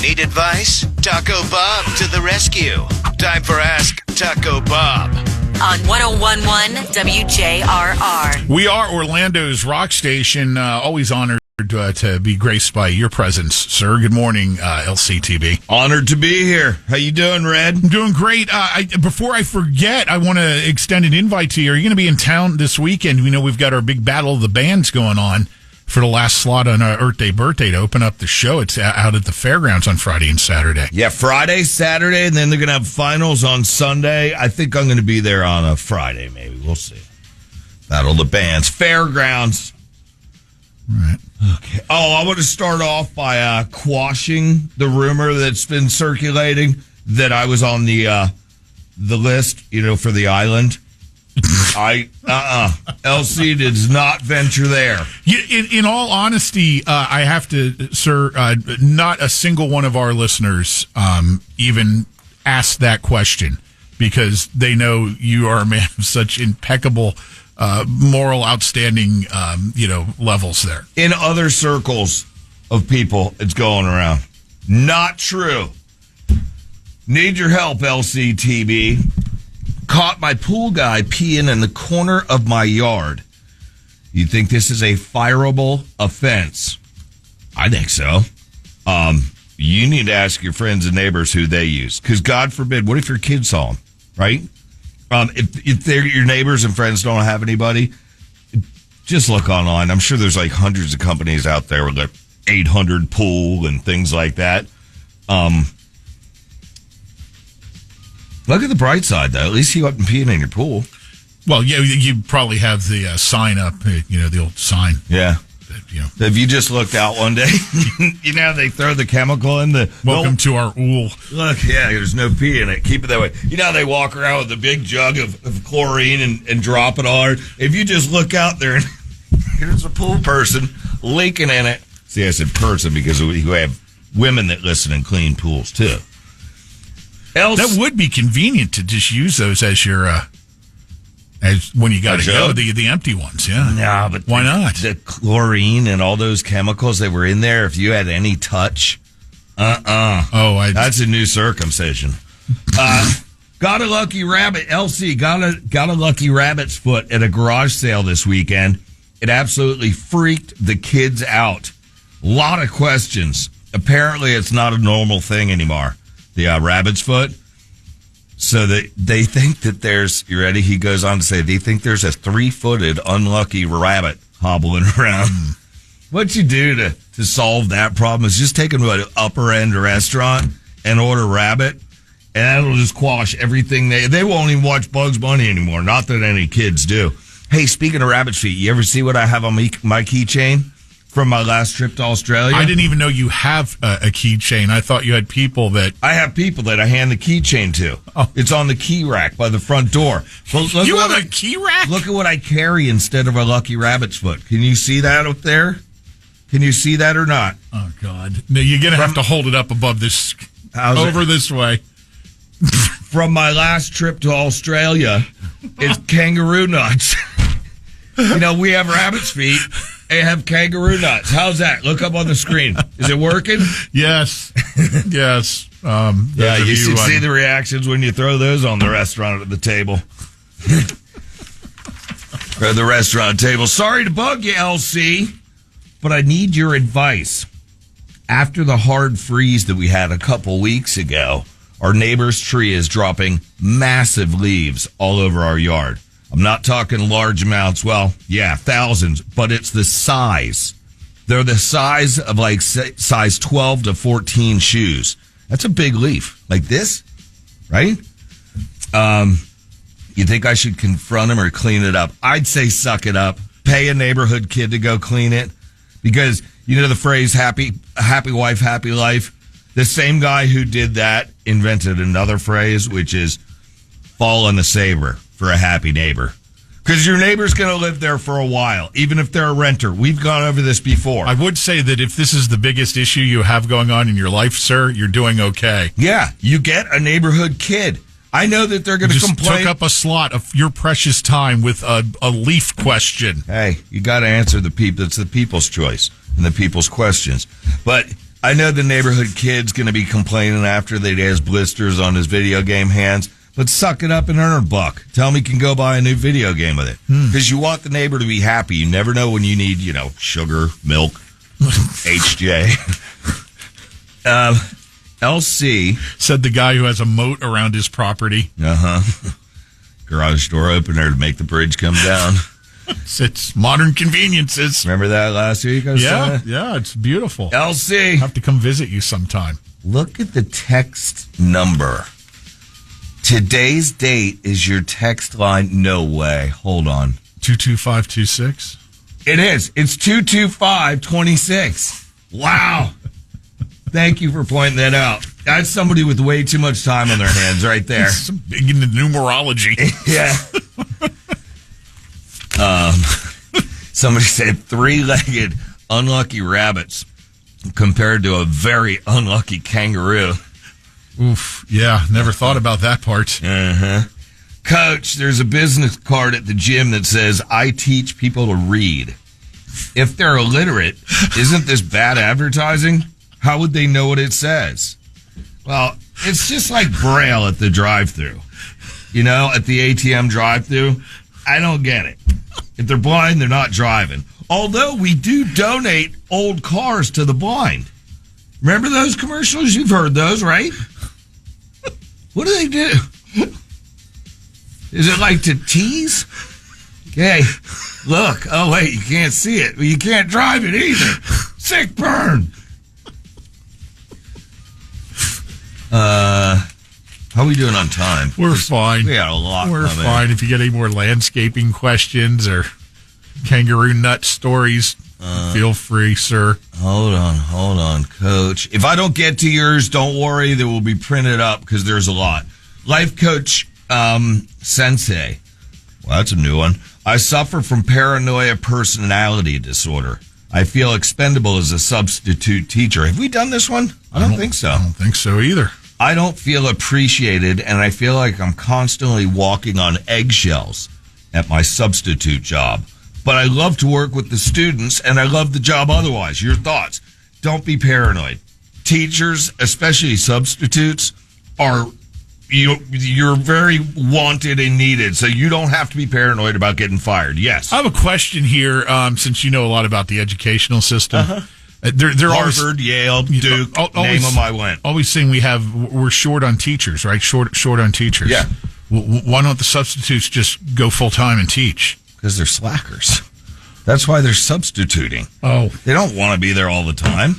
Need advice? Taco Bob to the rescue. Time for Ask Taco Bob. On 101.1 WJRR. We are Orlando's rock station. Always honored to be graced by your presence, sir. Good morning, LCTB. Honored to be here. How you doing, Red? I'm doing great. Before I forget, I want to extend an invite to you. Are you going to be in town this weekend? We know we've got our big Battle of the Bands going on for the last slot on our Earth Day birthday to open up the show. It's out at the fairgrounds on Friday and Saturday. Yeah, Friday, Saturday, and then they're going to have finals on Sunday. I think I'm going to be there on a Friday, maybe. We'll see. Battle of the Bands. Fairgrounds. Right. Okay. Oh, I want to start off by quashing the rumor that's been circulating that I was on the list, for the island. LC does not venture there. In all honesty, I have to, sir, not a single one of our listeners even asked that question because they know you are a man of such impeccable moral, outstanding, levels there. In other circles of people, it's going around. Not true. Need your help, LCTB. Caught my pool guy peeing in the corner of my yard. You think this is a fireable offense? I think so. You need to ask your friends and neighbors who they use. Because God forbid, what if your kids saw him, right? If they're your neighbors and friends don't have anybody, just look online. I'm sure there's like hundreds of companies out there with like 800 pool and things like that. Look at the bright side, though. At least he wasn't peeing in your pool. Well, yeah, you probably have the sign up, the old sign. Yeah. If you just looked out one day, they throw the chemical in the... Welcome to our ool. Look, yeah, there's no pee in it. Keep it that way. They walk around with a big jug of chlorine and drop it on. If you just look out there and here's a pool person leaking in it. See, I said person because we have women that listen and clean pools, too. That would be convenient to just use those as your, as when you got to go, the empty ones, yeah. No, but why not? The chlorine and all those chemicals that were in there, if you had any touch, that's a new circumcision. Got a lucky rabbit, LC, got a lucky rabbit's foot at a garage sale this weekend. It absolutely freaked the kids out. A lot of questions. Apparently, it's not a normal thing anymore. The rabbit's foot. So they think that there's, you ready? He goes on to say, they think there's a 3-footed unlucky rabbit hobbling around. What you do to solve that problem is just take them to an upper end restaurant and order rabbit, and that'll just quash everything. They won't even watch Bugs Bunny anymore. Not that any kids do. Hey, speaking of rabbit feet, you ever see what I have on my keychain? From my last trip to Australia. I didn't even know you have a keychain. I thought you had people that... I have people that I hand the keychain to. Oh. It's on the key rack by the front door. Well, you have a key rack? Look at what I carry instead of a lucky rabbit's foot. Can you see that up there? Can you see that or not? Oh, God. No, you're going to have to hold it up above this... this way. From my last trip to Australia, it's kangaroo nuts. We have rabbit's feet. They have kangaroo nuts. How's that? Look up on the screen. Is it working? Yes. Yes. Yeah, you should see the reactions when you throw those on the restaurant at the table. Or the restaurant table. Sorry to bug you, LC, but I need your advice. After the hard freeze that we had a couple weeks ago, our neighbor's tree is dropping massive leaves all over our yard. I'm not talking large amounts. Well, yeah, thousands, but it's the size. They're the size of like size 12 to 14 shoes. That's a big leaf. Like this, right? You think I should confront him or clean it up? I'd say suck it up. Pay a neighborhood kid to go clean it. Because you know the phrase happy wife, happy life? The same guy who did that invented another phrase, which is fall on the saver for a happy neighbor. Because your neighbor's going to live there for a while, even if they're a renter. We've gone over this before. I would say that if this is the biggest issue you have going on in your life, sir, you're doing okay. Yeah, you get a neighborhood kid. I know that they're going to complain. Took up a slot of your precious time with a leaf question. Hey, you got to answer the people. It's the people's choice and the people's questions. But I know the neighborhood kid's going to be complaining after that he has blisters on his video game hands, but suck it up and earn a buck. Tell him he can go buy a new video game with it. Because you want the neighbor to be happy. You never know when you need, sugar, milk, HJ. LC. Said the guy who has a moat around his property. Garage door opener to make the bridge come down. It's modern conveniences. Remember that last week? Yeah, it's beautiful. LC. I'll have to come visit you sometime. Look at the text number. Today's date is your text line. No way. Hold on. 22526? It is. It's 22526. Wow. Thank you for pointing that out. That's somebody with way too much time on their hands right there. Some big into numerology. Yeah. Somebody said 3-legged unlucky rabbits compared to a very unlucky kangaroo. Oof. Yeah, never thought about that part. Coach, there's a business card at the gym that says, I teach people to read. If they're illiterate, isn't this bad advertising? How would they know what it says? Well, it's just like Braille at the drive-thru. At the ATM drive-thru. I don't get it. If they're blind, they're not driving. Although we do donate old cars to the blind. Remember those commercials? You've heard those, right? What do they do? Is it like to tease? Okay, look. Oh, wait, you can't see it. Well, you can't drive it either. Sick burn. How are we doing on time? We're fine. We got a lot. We're fine. If you get any more landscaping questions or kangaroo nut stories, feel free, sir. Hold on, Coach. If I don't get to yours, don't worry. They will be printed up because there's a lot. Life Coach Sensei. Well, that's a new one. I suffer from paranoia personality disorder. I feel expendable as a substitute teacher. Have we done this one? I don't think so. I don't think so either. I don't feel appreciated, and I feel like I'm constantly walking on eggshells at my substitute job. But I love to work with the students, and I love the job otherwise. Your thoughts? Don't be paranoid. Teachers, especially substitutes, you're very wanted and needed, so you don't have to be paranoid about getting fired. Yes. I have a question here, since you know a lot about the educational system. They're Harvard, Yale, Duke, name them, I went. Always saying we're short on teachers, right? Short on teachers. Yeah. Why don't the substitutes just go full time and teach? Because they're slackers. That's why they're substituting. Oh. They don't want to be there all the time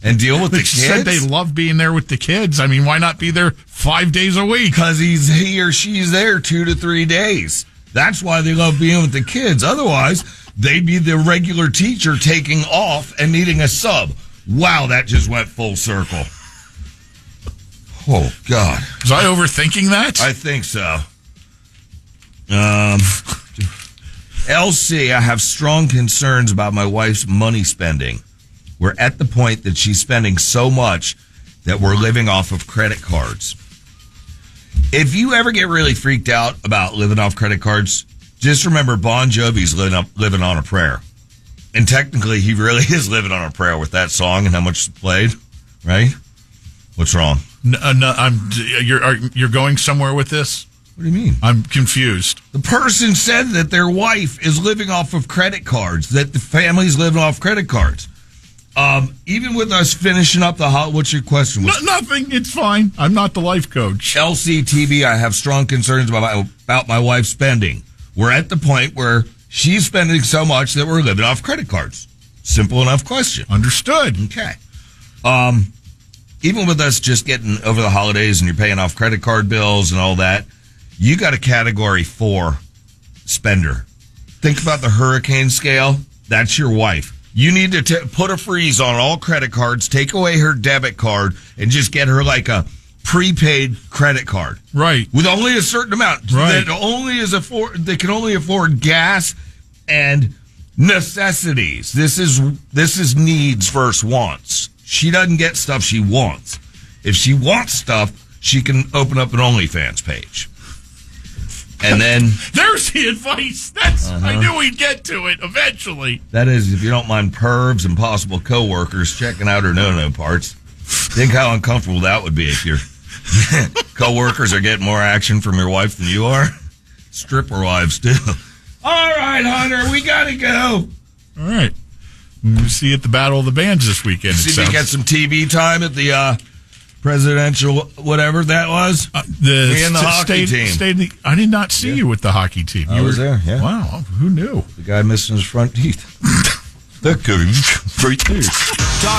and deal with the kids. They said they love being there with the kids. I mean, why not be there 5 days a week? Because he or she's there 2 to 3 days. That's why they love being with the kids. Otherwise, they'd be the regular teacher taking off and needing a sub. Wow, that just went full circle. Oh, God. Was I overthinking that? I think so. LC, I have strong concerns about my wife's money spending. We're at the point that she's spending so much that we're living off of credit cards. If you ever get really freaked out about living off credit cards, just remember Bon Jovi's living on a prayer. And technically, he really is living on a prayer with that song and how much it's played, right? What's wrong? You're going somewhere with this? What do you mean? I'm confused. The person said that their wife is living off of credit cards, that the family's living off credit cards. Even with us finishing up what's your question? Nothing. It's fine. I'm not the life coach. LCTB, I have strong concerns about my wife's spending. We're at the point where she's spending so much that we're living off credit cards. Simple enough question. Understood. Okay. Even with us just getting over the holidays and you're paying off credit card bills and all that, you got a category 4 spender. Think about the hurricane scale. That's your wife. You need to put a freeze on all credit cards, take away her debit card, and just get her like a prepaid credit card. Right. With only a certain amount. Right. They can only afford gas and necessities. This is needs versus wants. She doesn't get stuff she wants. If she wants stuff, she can open up an OnlyFans page. And then there's the advice. I knew we'd get to it eventually. That is, if you don't mind pervs and possible coworkers checking out her no-no parts. Think how uncomfortable that would be if your coworkers are getting more action from your wife than you are. Stripper wives too. All right, Hunter, we gotta go. All right, we'll see you at the Battle of the Bands this weekend. See if you get some TV time at the presidential, whatever that was. Me and the hockey team. I did not see you with the hockey team. I was there. Yeah. Wow, who knew? The guy missing his front teeth. That could be right there.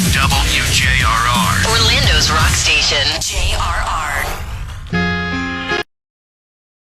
WJRR. Orlando's rock station.